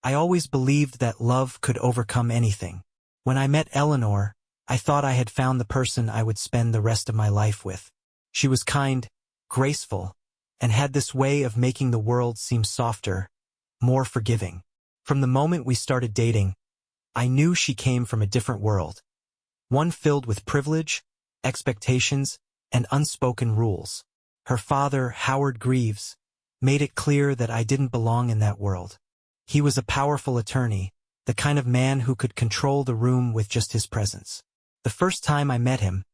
I always believed that love could overcome anything. When I met Eleanor, I thought I had found the person I would spend the rest of my life with. She was kind, graceful, and had this way of making the world seem softer, more forgiving. From the moment we started dating, I knew she came from a different world. One filled with privilege, expectations, and unspoken rules. Her father, Howard Greaves, made it clear that I didn't belong in that world. He was a powerful attorney, the kind of man who could control the room with just his presence. The first time I met him,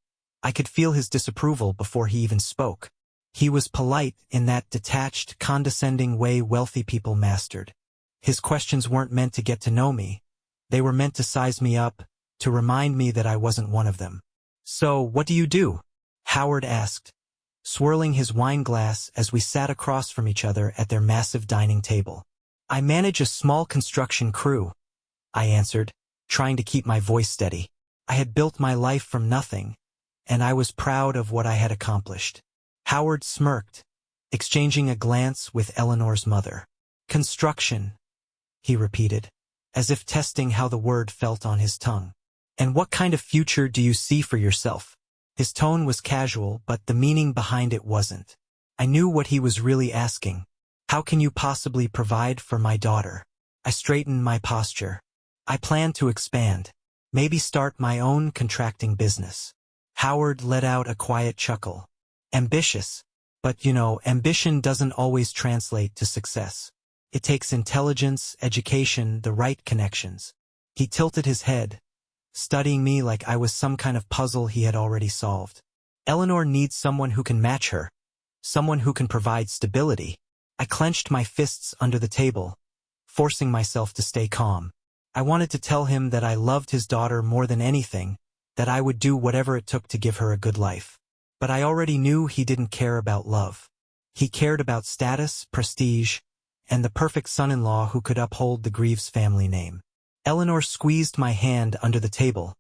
I could feel his disapproval before he even spoke. He was polite in that detached, condescending way wealthy people mastered. His questions weren't meant to get to know me. They were meant to size me up, to remind me that I wasn't one of them. "So, what do you do?" Howard asked, swirling his wine glass as we sat across from each other at their massive dining table. "I manage a small construction crew," I answered, trying to keep my voice steady. I had built my life from nothing, and I was proud of what I had accomplished. Howard smirked, exchanging a glance with Eleanor's mother. "Construction," he repeated, as if testing how the word felt on his tongue. "And what kind of future do you see for yourself?" His tone was casual, but the meaning behind it wasn't. I knew what he was really asking. "How can you possibly provide for my daughter?" I straightened my posture. "I plan to expand. Maybe start my own contracting business." Howard let out a quiet chuckle. "Ambitious. But ambition doesn't always translate to success. It takes intelligence, education, the right connections." He tilted his head, studying me like I was some kind of puzzle he had already solved. "Eleanor needs someone who can match her. Someone who can provide stability." I clenched my fists under the table, forcing myself to stay calm. I wanted to tell him that I loved his daughter more than anything, that I would do whatever it took to give her a good life. But I already knew he didn't care about love. He cared about status, prestige, and the perfect son-in-law who could uphold the Greaves family name. Eleanor squeezed my hand under the table,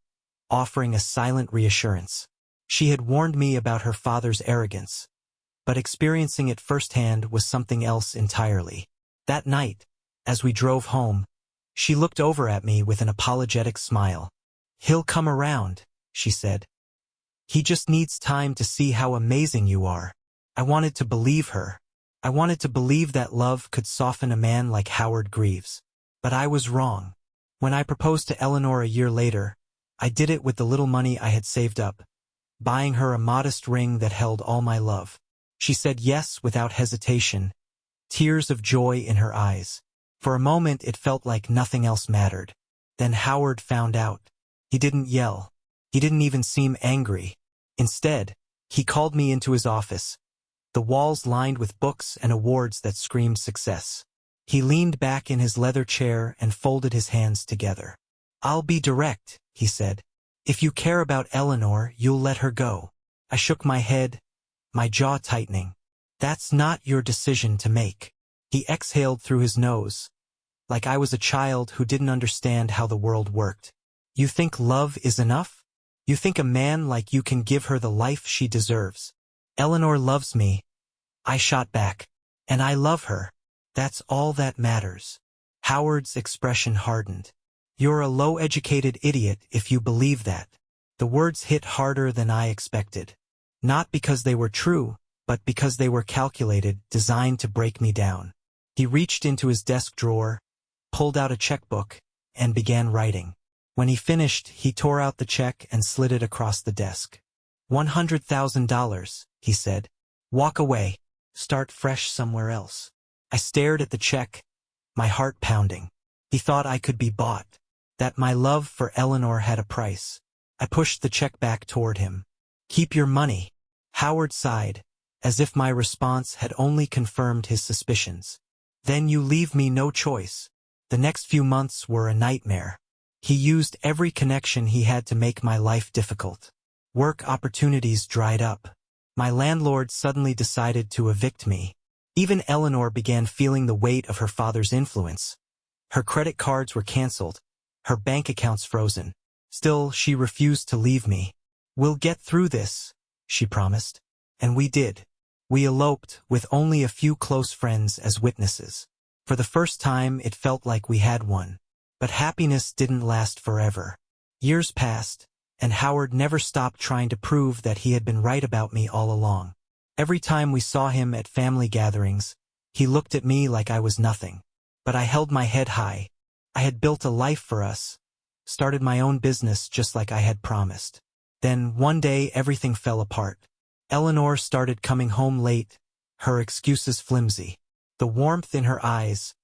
offering a silent reassurance. She had warned me about her father's arrogance, but experiencing it firsthand was something else entirely. That night, as we drove home, she looked over at me with an apologetic smile. "He'll come around," she said. "He just needs time to see how amazing you are." I wanted to believe her. I wanted to believe that love could soften a man like Howard Greaves. But I was wrong. When I proposed to Eleanor a year later, I did it with the little money I had saved up, buying her a modest ring that held all my love. She said yes without hesitation, tears of joy in her eyes. For a moment it felt like nothing else mattered. Then Howard found out. He didn't yell. He didn't even seem angry. Instead, he called me into his office, the walls lined with books and awards that screamed success. He leaned back in his leather chair and folded his hands together. "I'll be direct," he said. "If you care about Eleanor, you'll let her go." I shook my head, my jaw tightening. "That's not your decision to make." He exhaled through his nose, like I was a child who didn't understand how the world worked. "You think love is enough? You think a man like you can give her the life she deserves?" "Eleanor loves me," I shot back. "And I love her. That's all that matters." Howard's expression hardened. "You're a low-educated idiot if you believe that." The words hit harder than I expected. Not because they were true, but because they were calculated, designed to break me down. He reached into his desk drawer, pulled out a checkbook, and began writing. When he finished, he tore out the check and slid it across the desk. $100,000, he said. "Walk away. Start fresh somewhere else." I stared at the check, my heart pounding. He thought I could be bought, that my love for Eleanor had a price. I pushed the check back toward him. "Keep your money." Howard sighed, as if my response had only confirmed his suspicions. "Then you leave me no choice." The next few months were a nightmare. He used every connection he had to make my life difficult. Work opportunities dried up. My landlord suddenly decided to evict me. Even Eleanor began feeling the weight of her father's influence. Her credit cards were canceled, her bank accounts frozen. Still, she refused to leave me. "We'll get through this," she promised. And we did. We eloped, with only a few close friends as witnesses. For the first time, it felt like we had one. But happiness didn't last forever. Years passed, and Howard never stopped trying to prove that he had been right about me all along. Every time we saw him at family gatherings, he looked at me like I was nothing. But I held my head high. I had built a life for us, started my own business just like I had promised. Then, one day, everything fell apart. Eleanor started coming home late, her excuses flimsy. The warmth in her eyes,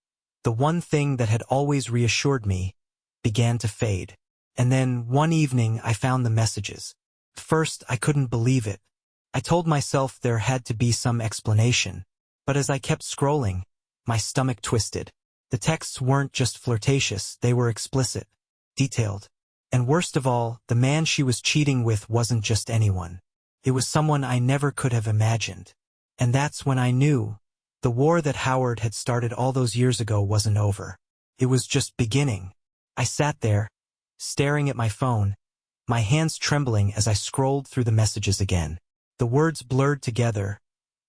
the one thing that had always reassured me, began to fade. And then, one evening, I found the messages. At first, I couldn't believe it. I told myself there had to be some explanation. But as I kept scrolling, my stomach twisted. The texts weren't just flirtatious, they were explicit, detailed. And worst of all, the man she was cheating with wasn't just anyone. It was someone I never could have imagined. And that's when I knew the war that Howard had started all those years ago wasn't over. It was just beginning. I sat there, staring at my phone, my hands trembling as I scrolled through the messages again. The words blurred together,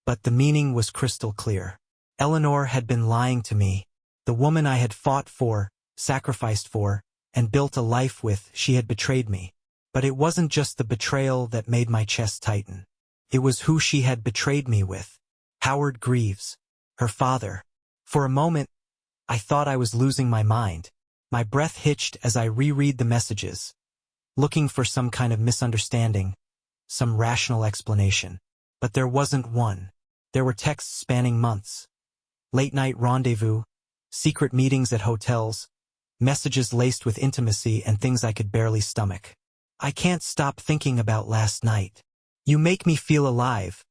but the meaning was crystal clear. Eleanor had been lying to me. The woman I had fought for, sacrificed for, and built a life with, she had betrayed me. But it wasn't just the betrayal that made my chest tighten. It was who she had betrayed me with. Howard Greaves, her father. For a moment, I thought I was losing my mind. My breath hitched as I reread the messages, looking for some kind of misunderstanding, some rational explanation. But there wasn't one. There were texts spanning months. Late-night rendezvous, secret meetings at hotels, messages laced with intimacy and things I could barely stomach. I can't stop thinking about last night. You make me feel alive,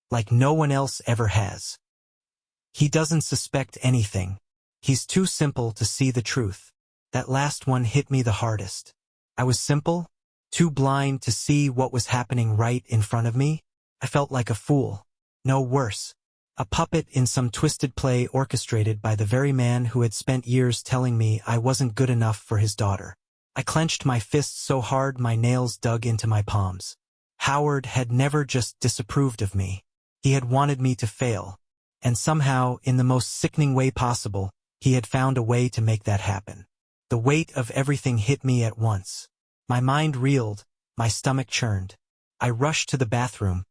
like no one else ever has. He doesn't suspect anything. He's too simple to see the truth. That last one hit me the hardest. I was simple, too blind to see what was happening right in front of me. I felt like a fool. No worse. A puppet in some twisted play orchestrated by the very man who had spent years telling me I wasn't good enough for his daughter. I clenched my fists so hard my nails dug into my palms. Howard had never just disapproved of me. He had wanted me to fail. And somehow, in the most sickening way possible, he had found a way to make that happen. The weight of everything hit me at once. My mind reeled, my stomach churned. I rushed to the bathroom,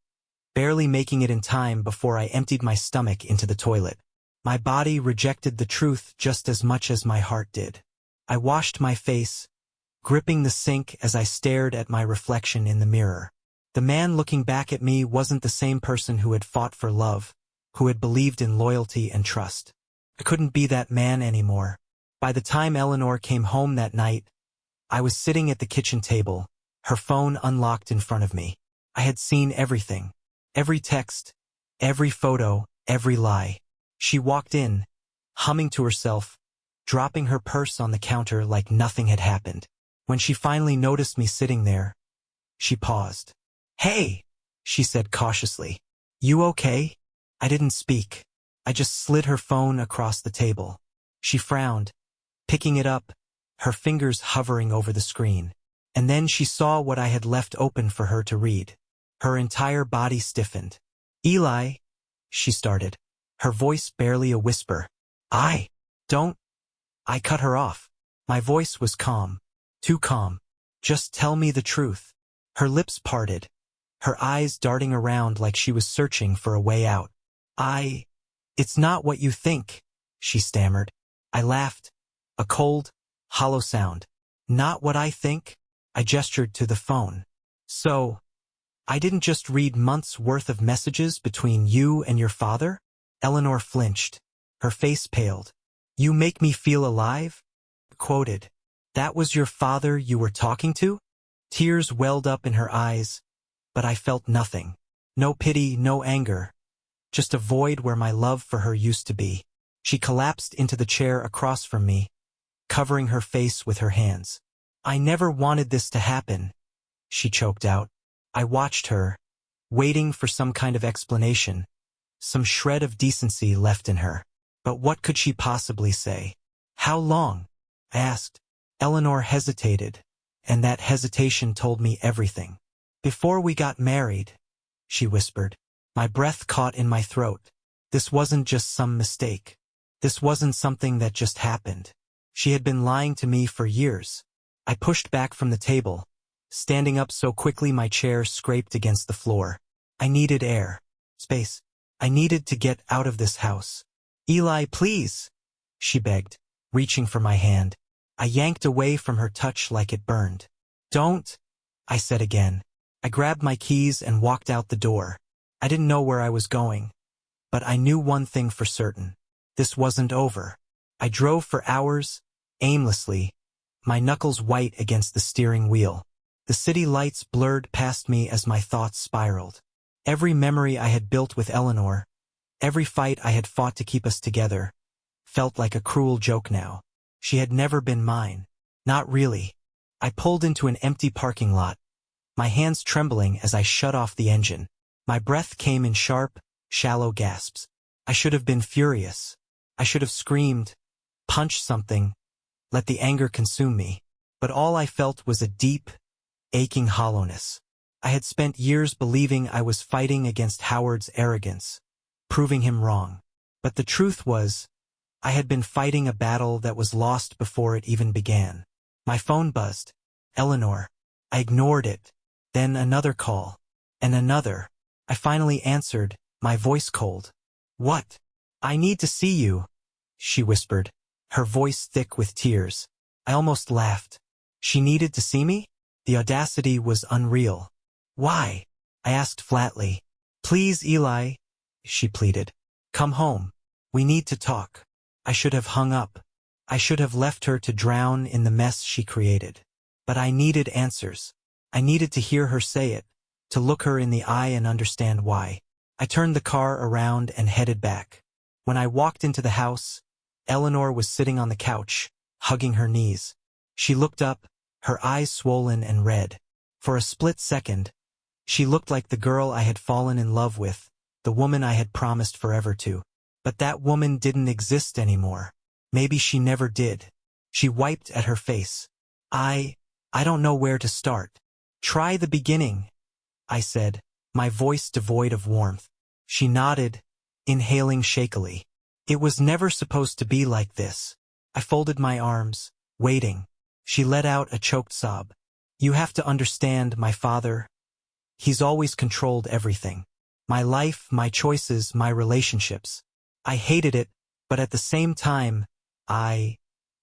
barely making it in time before I emptied my stomach into the toilet. My body rejected the truth just as much as my heart did. I washed my face, gripping the sink as I stared at my reflection in the mirror. The man looking back at me wasn't the same person who had fought for love, who had believed in loyalty and trust. I couldn't be that man anymore. By the time Eleanor came home that night, I was sitting at the kitchen table, her phone unlocked in front of me. I had seen everything. Every text, every photo, every lie. She walked in, humming to herself, dropping her purse on the counter like nothing had happened. When she finally noticed me sitting there, she paused. "Hey," she said cautiously. "You okay?" I didn't speak. I just slid her phone across the table. She frowned, picking it up, her fingers hovering over the screen. And then she saw what I had left open for her to read. Her entire body stiffened. "Eli," she started, her voice barely a whisper. Don't." I cut her off. My voice was calm, too calm. "Just tell me the truth." Her lips parted, her eyes darting around like she was searching for a way out. It's not what you think," she stammered. I laughed, a cold, hollow sound. "Not what I think?" I gestured to the phone. "So, I didn't just read months' worth of messages between you and your father?" Eleanor flinched. Her face paled. "You make me feel alive?" Quoted. "That was your father you were talking to?" Tears welled up in her eyes, but I felt nothing. No pity, no anger. Just a void where my love for her used to be. She collapsed into the chair across from me, covering her face with her hands. "I never wanted this to happen," she choked out. I watched her, waiting for some kind of explanation, some shred of decency left in her. But what could she possibly say? "How long?" I asked. Eleanor hesitated, and that hesitation told me everything. "Before we got married," she whispered. My breath caught in my throat. This wasn't just some mistake. This wasn't something that just happened. She had been lying to me for years. I pushed back from the table, standing up so quickly my chair scraped against the floor. I needed air. Space. I needed to get out of this house. Eli, please, she begged, reaching for my hand. I yanked away from her touch like it burned. Don't, I said again. I grabbed my keys and walked out the door. I didn't know where I was going, but I knew one thing for certain. This wasn't over. I drove for hours, aimlessly, my knuckles white against the steering wheel. The city lights blurred past me as my thoughts spiraled. Every memory I had built with Eleanor, every fight I had fought to keep us together, felt like a cruel joke now. She had never been mine. Not really. I pulled into an empty parking lot, my hands trembling as I shut off the engine. My breath came in sharp, shallow gasps. I should have been furious. I should have screamed, punched something, let the anger consume me. But all I felt was a deep, aching hollowness. I had spent years believing I was fighting against Howard's arrogance, proving him wrong. But the truth was, I had been fighting a battle that was lost before it even began. My phone buzzed. Eleanor. I ignored it. Then another call. And another. I finally answered, my voice cold. What? I need to see you, she whispered, her voice thick with tears. I almost laughed. She needed to see me? The audacity was unreal. Why? I asked flatly. Please, Eli, she pleaded. Come home. We need to talk. I should have hung up. I should have left her to drown in the mess she created. But I needed answers. I needed to hear her say it, to look her in the eye and understand why. I turned the car around and headed back. When I walked into the house, Eleanor was sitting on the couch, hugging her knees. She looked up, her eyes swollen and red. For a split second, she looked like the girl I had fallen in love with, the woman I had promised forever to. But that woman didn't exist anymore. Maybe she never did. She wiped at her face. I don't know where to start. Try the beginning, I said, my voice devoid of warmth. She nodded, inhaling shakily. It was never supposed to be like this. I folded my arms, waiting. She let out a choked sob. You have to understand, my father. He's always controlled everything. My life, my choices, my relationships. I hated it, but at the same time,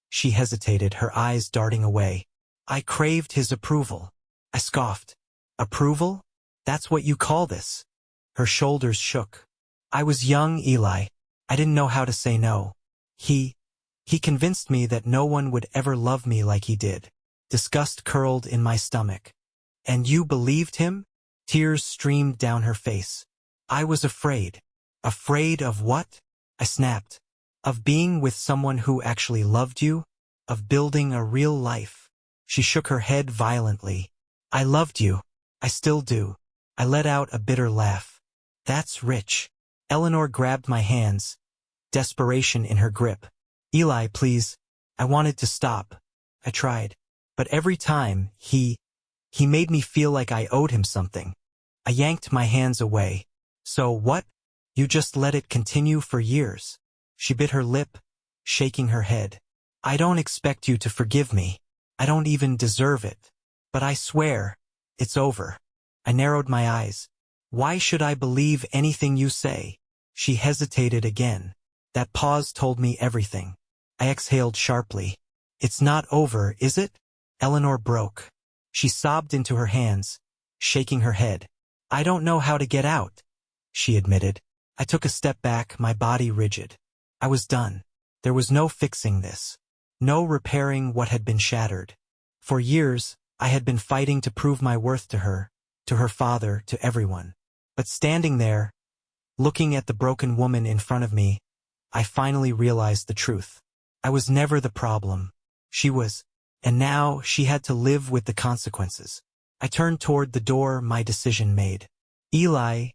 She hesitated, her eyes darting away. I craved his approval. I scoffed. Approval? That's what you call this? Her shoulders shook. I was young, Eli. I didn't know how to say no. He convinced me that no one would ever love me like he did. Disgust curled in my stomach. And you believed him? Tears streamed down her face. I was afraid. Afraid of what? I snapped. Of being with someone who actually loved you? Of building a real life? She shook her head violently. I loved you. I still do. I let out a bitter laugh. That's rich. Eleanor grabbed my hands, desperation in her grip. Eli, please. I wanted to stop. I tried. But every time, he made me feel like I owed him something. I yanked my hands away. So what? You just let it continue for years. She bit her lip, shaking her head. I don't expect you to forgive me. I don't even deserve it. But I swear, it's over. I narrowed my eyes. Why should I believe anything you say? She hesitated again. That pause told me everything. I exhaled sharply. It's not over, is it? Eleanor broke. She sobbed into her hands, shaking her head. I don't know how to get out, she admitted. I took a step back, my body rigid. I was done. There was no fixing this. No repairing what had been shattered. For years, I had been fighting to prove my worth to her father, to everyone. But standing there, looking at the broken woman in front of me, I finally realized the truth. I was never the problem. She was. And now she had to live with the consequences. I turned toward the door, my decision made. Eli,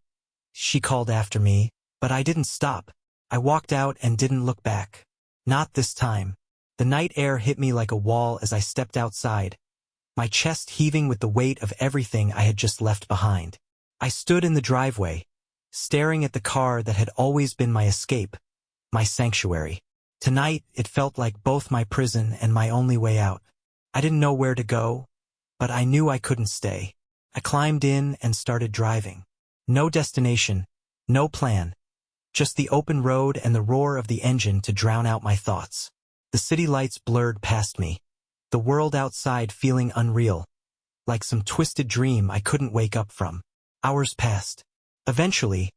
she called after me, but I didn't stop. I walked out and didn't look back. Not this time. The night air hit me like a wall as I stepped outside, my chest heaving with the weight of everything I had just left behind. I stood in the driveway, staring at the car that had always been my escape, my sanctuary. Tonight, it felt like both my prison and my only way out. I didn't know where to go, but I knew I couldn't stay. I climbed in and started driving. No destination, no plan. Just the open road and the roar of the engine to drown out my thoughts. The city lights blurred past me. The world outside feeling unreal, like some twisted dream I couldn't wake up from. Hours passed. Eventually,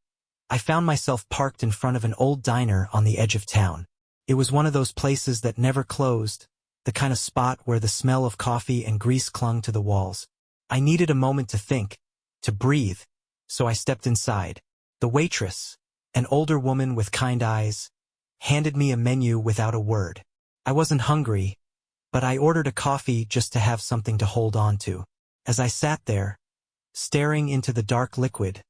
I found myself parked in front of an old diner on the edge of town. It was one of those places that never closed, the kind of spot where the smell of coffee and grease clung to the walls. I needed a moment to think, to breathe, so I stepped inside. The waitress, an older woman with kind eyes, handed me a menu without a word. I wasn't hungry, but I ordered a coffee just to have something to hold on to. As I sat there, staring into the dark liquid,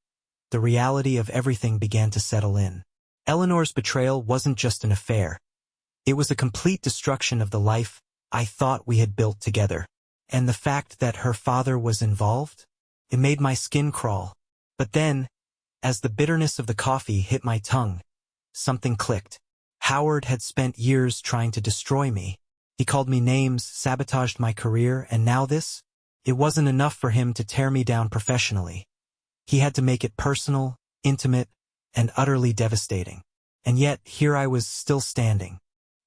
the reality of everything began to settle in. Eleanor's betrayal wasn't just an affair. It was a complete destruction of the life I thought we had built together. And the fact that her father was involved? It made my skin crawl. But then, as the bitterness of the coffee hit my tongue, something clicked. Howard had spent years trying to destroy me. He called me names, sabotaged my career, and now this? It wasn't enough for him to tear me down professionally. He had to make it personal, intimate, and utterly devastating. And yet, here I was still standing.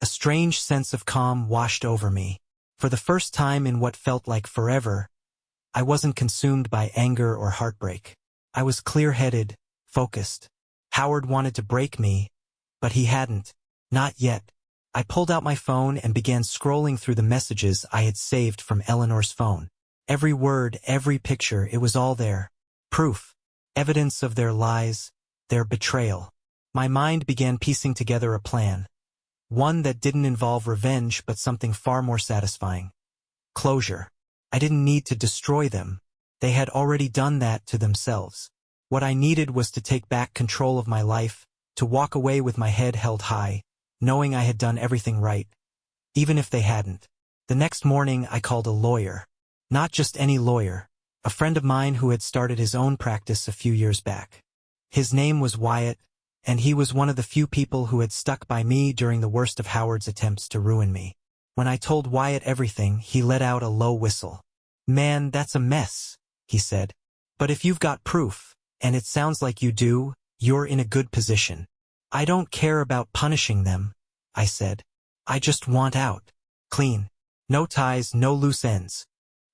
A strange sense of calm washed over me. For the first time in what felt like forever, I wasn't consumed by anger or heartbreak. I was clear-headed, focused. Howard wanted to break me, but he hadn't. Not yet. I pulled out my phone and began scrolling through the messages I had saved from Eleanor's phone. Every word, every picture, it was all there. Proof. Evidence of their lies, their betrayal. My mind began piecing together a plan. One that didn't involve revenge but something far more satisfying. Closure. I didn't need to destroy them. They had already done that to themselves. What I needed was to take back control of my life, to walk away with my head held high, knowing I had done everything right, even if they hadn't. The next morning I called a lawyer. Not just any lawyer, a friend of mine who had started his own practice a few years back. His name was Wyatt, and he was one of the few people who had stuck by me during the worst of Howard's attempts to ruin me. When I told Wyatt everything, he let out a low whistle. "Man, that's a mess," he said. "But if you've got proof, and it sounds like you do, you're in a good position." "I don't care about punishing them," I said. "I just want out. Clean. No ties, no loose ends."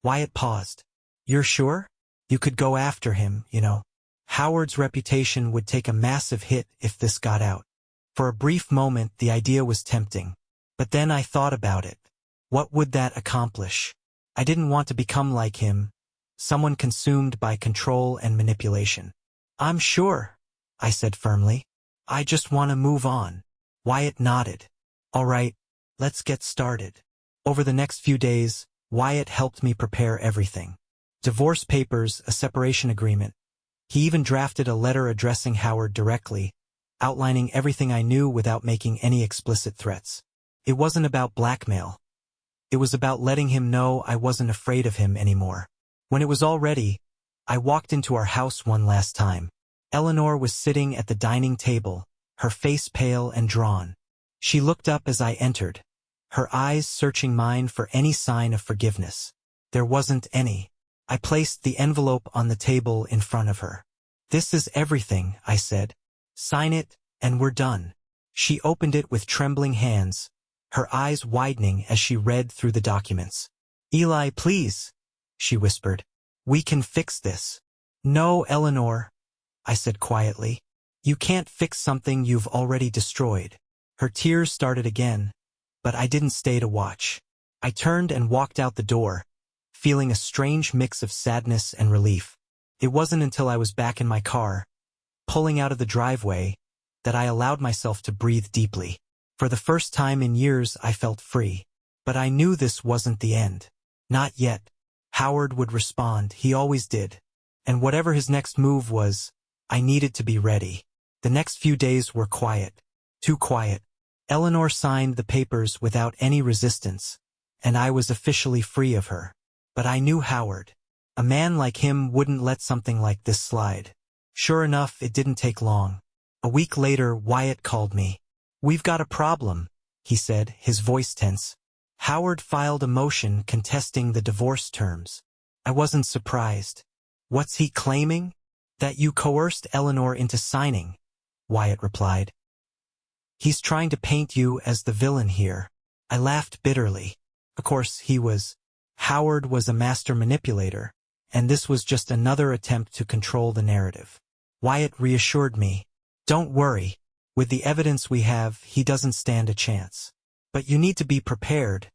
Wyatt paused. "You're sure? You could go after him, you know. Howard's reputation would take a massive hit if this got out." For a brief moment, the idea was tempting. But then I thought about it. What would that accomplish? I didn't want to become like him, someone consumed by control and manipulation. "I'm sure," I said firmly. "I just want to move on." Wyatt nodded. "All right, let's get started." Over the next few days, Wyatt helped me prepare everything. Divorce papers, a separation agreement. He even drafted a letter addressing Howard directly, outlining everything I knew without making any explicit threats. It wasn't about blackmail. It was about letting him know I wasn't afraid of him anymore. When it was all ready, I walked into our house one last time. Eleanor was sitting at the dining table, her face pale and drawn. She looked up as I entered, her eyes searching mine for any sign of forgiveness. There wasn't any. I placed the envelope on the table in front of her. "This is everything," I said. "Sign it, and we're done." She opened it with trembling hands, her eyes widening as she read through the documents. "Eli, please," she whispered. "We can fix this." "No, Eleanor," I said quietly. "You can't fix something you've already destroyed." Her tears started again, but I didn't stay to watch. I turned and walked out the door, feeling a strange mix of sadness and relief. It wasn't until I was back in my car, pulling out of the driveway, that I allowed myself to breathe deeply. For the first time in years I felt free. But I knew this wasn't the end. Not yet. Howard would respond, he always did. And whatever his next move was, I needed to be ready. The next few days were quiet. Too quiet. Eleanor signed the papers without any resistance, and I was officially free of her. But I knew Howard. A man like him wouldn't let something like this slide. Sure enough, it didn't take long. A week later, Wyatt called me. "We've got a problem," he said, his voice tense. Howard filed a motion contesting the divorce terms. I wasn't surprised. What's he claiming? That you coerced Eleanor into signing, Wyatt replied. He's trying to paint you as the villain here. I laughed bitterly. Of course, Howard was a master manipulator, and this was just another attempt to control the narrative. Wyatt reassured me. Don't worry. With the evidence we have, he doesn't stand a chance. But you need to be prepared.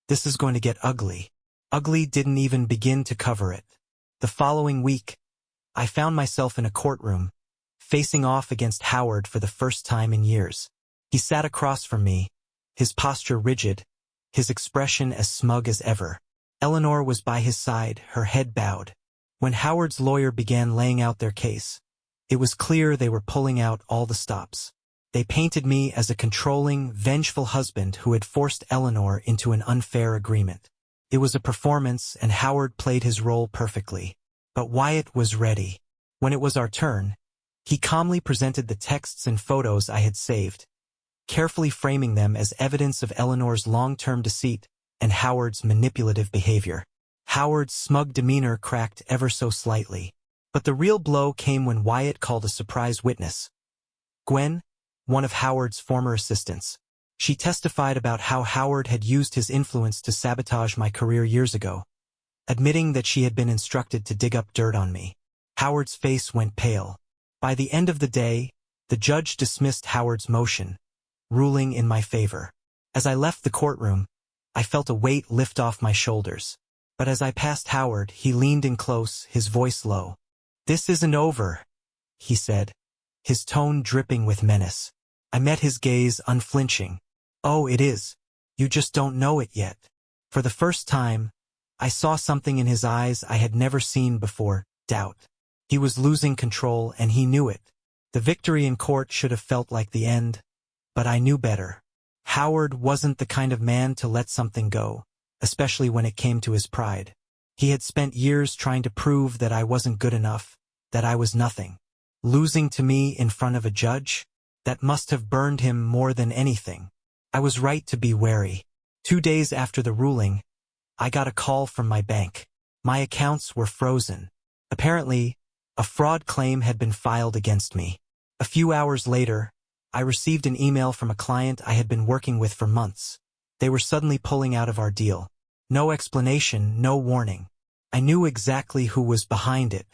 This is going to get ugly. Ugly didn't even begin to cover it. The following week, I found myself in a courtroom, facing off against Howard for the first time in years. He sat across from me, his posture rigid, his expression as smug as ever. Eleanor was by his side, her head bowed. When Howard's lawyer began laying out their case, it was clear they were pulling out all the stops. They painted me as a controlling, vengeful husband who had forced Eleanor into an unfair agreement. It was a performance, and Howard played his role perfectly. But Wyatt was ready. When it was our turn, he calmly presented the texts and photos I had saved, carefully framing them as evidence of Eleanor's long-term deceit and Howard's manipulative behavior. Howard's smug demeanor cracked ever so slightly. But the real blow came when Wyatt called a surprise witness. Gwen, one of Howard's former assistants. She testified about how Howard had used his influence to sabotage my career years ago, admitting that she had been instructed to dig up dirt on me. Howard's face went pale. By the end of the day, the judge dismissed Howard's motion, ruling in my favor. As I left the courtroom, I felt a weight lift off my shoulders. But as I passed Howard, he leaned in close, his voice low. "This isn't over," he said, his tone dripping with menace. I met his gaze unflinching. "Oh, it is. You just don't know it yet." For the first time, I saw something in his eyes I had never seen before, doubt. He was losing control, and he knew it. The victory in court should have felt like the end, but I knew better. Howard wasn't the kind of man to let something go, especially when it came to his pride. He had spent years trying to prove that I wasn't good enough, that I was nothing. Losing to me in front of a judge? That must have burned him more than anything. I was right to be wary. 2 days after the ruling, I got a call from my bank. My accounts were frozen. Apparently, a fraud claim had been filed against me. A few hours later, I received an email from a client I had been working with for months. They were suddenly pulling out of our deal. No explanation, no warning. I knew exactly who was behind it.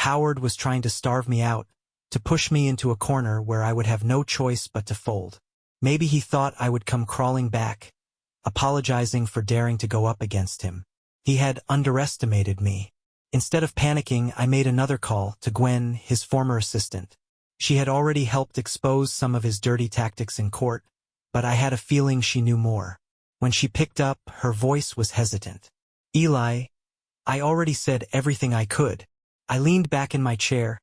Howard was trying to starve me out, to push me into a corner where I would have no choice but to fold. Maybe he thought I would come crawling back, apologizing for daring to go up against him. He had underestimated me. Instead of panicking, I made another call to Gwen, his former assistant. She had already helped expose some of his dirty tactics in court, but I had a feeling she knew more. When she picked up, her voice was hesitant. "Eli, I already said everything I could." I leaned back in my chair,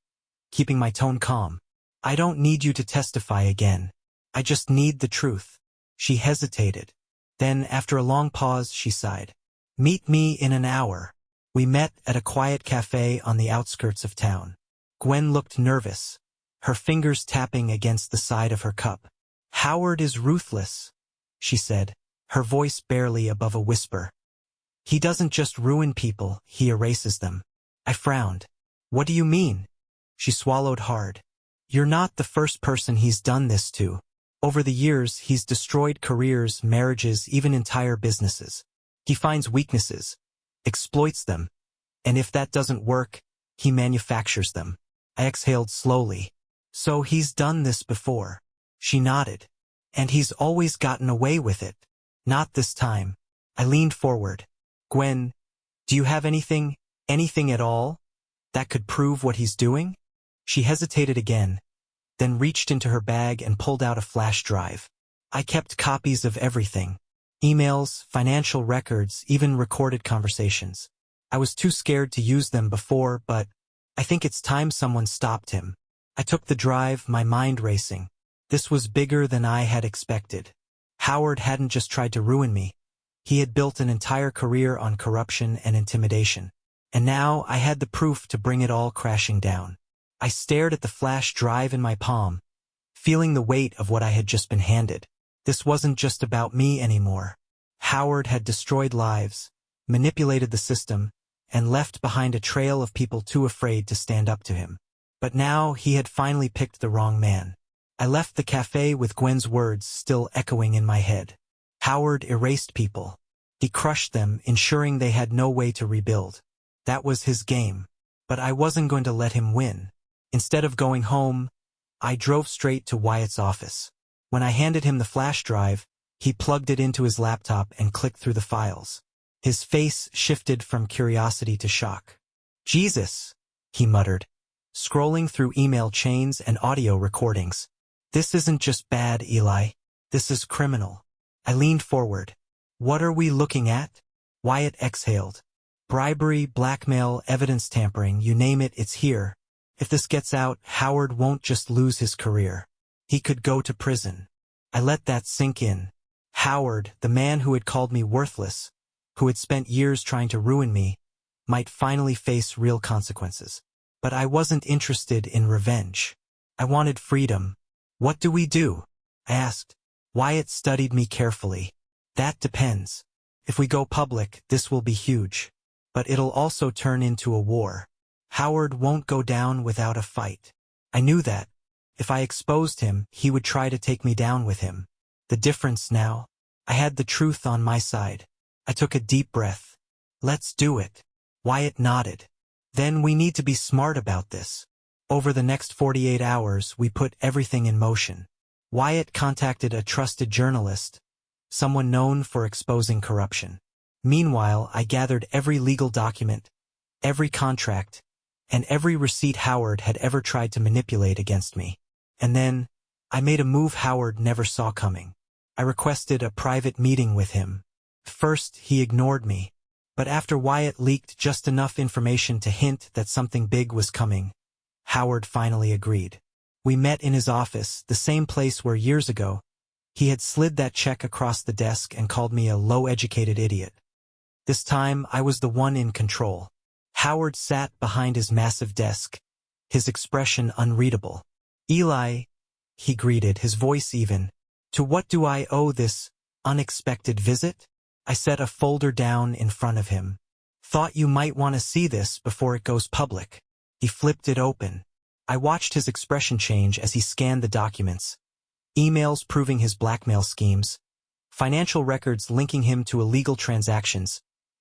keeping my tone calm. "I don't need you to testify again. I just need the truth." She hesitated. Then, after a long pause, she sighed. "Meet me in an hour." We met at a quiet cafe on the outskirts of town. Gwen looked nervous, her fingers tapping against the side of her cup. "Howard is ruthless," she said, her voice barely above a whisper. "He doesn't just ruin people, he erases them." I frowned. "What do you mean?" She swallowed hard. "You're not the first person he's done this to. Over the years, he's destroyed careers, marriages, even entire businesses. He finds weaknesses, exploits them, and if that doesn't work, he manufactures them." I exhaled slowly. "So he's done this before." She nodded. "And he's always gotten away with it." "Not this time." I leaned forward. "Gwen, do you have anything at all, that could prove what he's doing?" She hesitated again, then reached into her bag and pulled out a flash drive. I kept copies of everything. Emails, financial records, even recorded conversations. I was too scared to use them before, but I think it's time someone stopped him. I took the drive, my mind racing. This was bigger than I had expected. Howard hadn't just tried to ruin me. He had built an entire career on corruption and intimidation. And now I had the proof to bring it all crashing down. I stared at the flash drive in my palm, feeling the weight of what I had just been handed. This wasn't just about me anymore. Howard had destroyed lives, manipulated the system, and left behind a trail of people too afraid to stand up to him. But now he had finally picked the wrong man. I left the cafe with Gwen's words still echoing in my head. Howard erased people. He crushed them, ensuring they had no way to rebuild. That was his game. But I wasn't going to let him win. Instead of going home, I drove straight to Wyatt's office. When I handed him the flash drive, he plugged it into his laptop and clicked through the files. His face shifted from curiosity to shock. "Jesus," he muttered, scrolling through email chains and audio recordings. "This isn't just bad, Eli. This is criminal." I leaned forward. "What are we looking at?" Wyatt exhaled. "Bribery, blackmail, evidence tampering, you name it, it's here. If this gets out, Howard won't just lose his career. He could go to prison." I let that sink in. Howard, the man who had called me worthless, who had spent years trying to ruin me, might finally face real consequences. But I wasn't interested in revenge. I wanted freedom. "What do we do?" I asked. Wyatt studied me carefully. "That depends. If we go public, this will be huge. But it'll also turn into a war. Howard won't go down without a fight." I knew that. If I exposed him, he would try to take me down with him. The difference now? I had the truth on my side. I took a deep breath. "Let's do it." Wyatt nodded. "Then we need to be smart about this." Over the next 48 hours, we put everything in motion. Wyatt contacted a trusted journalist, someone known for exposing corruption. Meanwhile, I gathered every legal document, every contract, and every receipt Howard had ever tried to manipulate against me. And then, I made a move Howard never saw coming. I requested a private meeting with him. First, he ignored me. But after Wyatt leaked just enough information to hint that something big was coming, Howard finally agreed. We met in his office, the same place where years ago, he had slid that check across the desk and called me a low-educated idiot. This time, I was the one in control. Howard sat behind his massive desk, his expression unreadable. "Eli," he greeted, his voice even. "To what do I owe this unexpected visit?" I set a folder down in front of him. "Thought you might want to see this before it goes public." He flipped it open. I watched his expression change as he scanned the documents. Emails proving his blackmail schemes, financial records linking him to illegal transactions,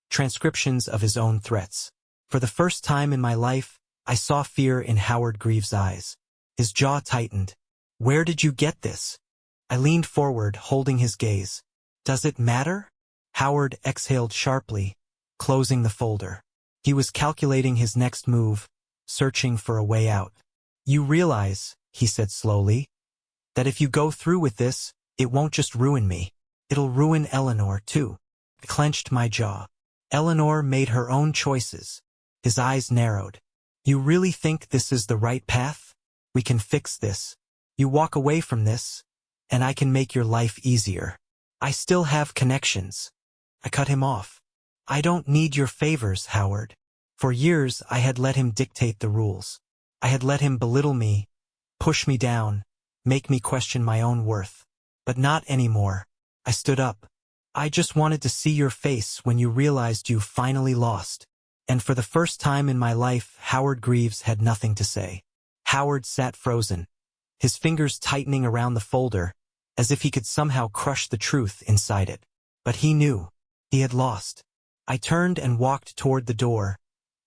transcriptions of his own threats. For the first time in my life, I saw fear in Howard Greaves' eyes. His jaw tightened. "Where did you get this?" I leaned forward, holding his gaze. "Does it matter?" Howard exhaled sharply, closing the folder. He was calculating his next move, searching for a way out. "You realize," he said slowly, "that if you go through with this, it won't just ruin me. It'll ruin Eleanor, too." I clenched my jaw. Eleanor made her own choices. His eyes narrowed. "You really think this is the right path? We can fix this. You walk away from this, and I can make your life easier. I still have connections." I cut him off. "I don't need your favors, Howard." For years, I had let him dictate the rules. I had let him belittle me, push me down, make me question my own worth. But not anymore. I stood up. "I just wanted to see your face when you realized you finally lost." And for the first time in my life, Howard Greaves had nothing to say. Howard sat frozen, his fingers tightening around the folder, as if he could somehow crush the truth inside it. But he knew. He had lost. I turned and walked toward the door,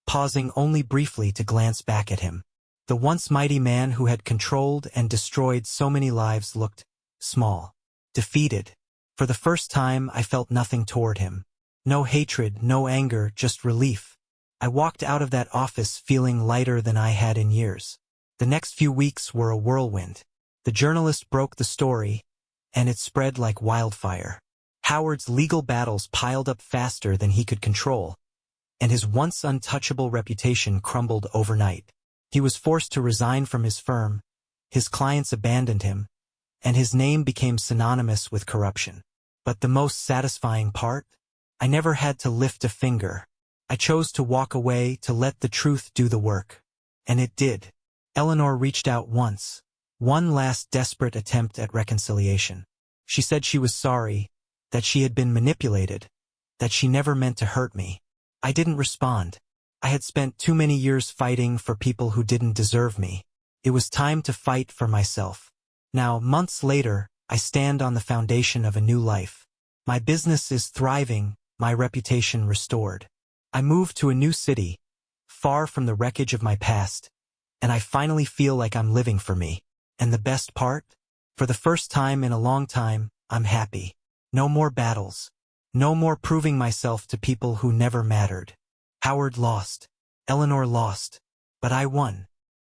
pausing only briefly to glance back at him. The once mighty man who had controlled and destroyed so many lives looked small, defeated. For the first time, I felt nothing toward him. No hatred, no anger, just relief. I walked out of that office feeling lighter than I had in years. The next few weeks were a whirlwind. The journalist broke the story, and it spread like wildfire. Howard's legal battles piled up faster than he could control, and his once untouchable reputation crumbled overnight. He was forced to resign from his firm, his clients abandoned him, and his name became synonymous with corruption. But the most satisfying part? I never had to lift a finger. I chose to walk away, to let the truth do the work. And it did. Eleanor reached out once, one last desperate attempt at reconciliation. She said she was sorry, that she had been manipulated, that she never meant to hurt me. I didn't respond. I had spent too many years fighting for people who didn't deserve me. It was time to fight for myself. Now, months later, I stand on the foundation of a new life. My business is thriving, my reputation restored. I moved to a new city, far from the wreckage of my past, and I finally feel like I'm living for me. And the best part? For the first time in a long time, I'm happy. No more battles. No more proving myself to people who never mattered. Howard lost. Eleanor lost. But I won.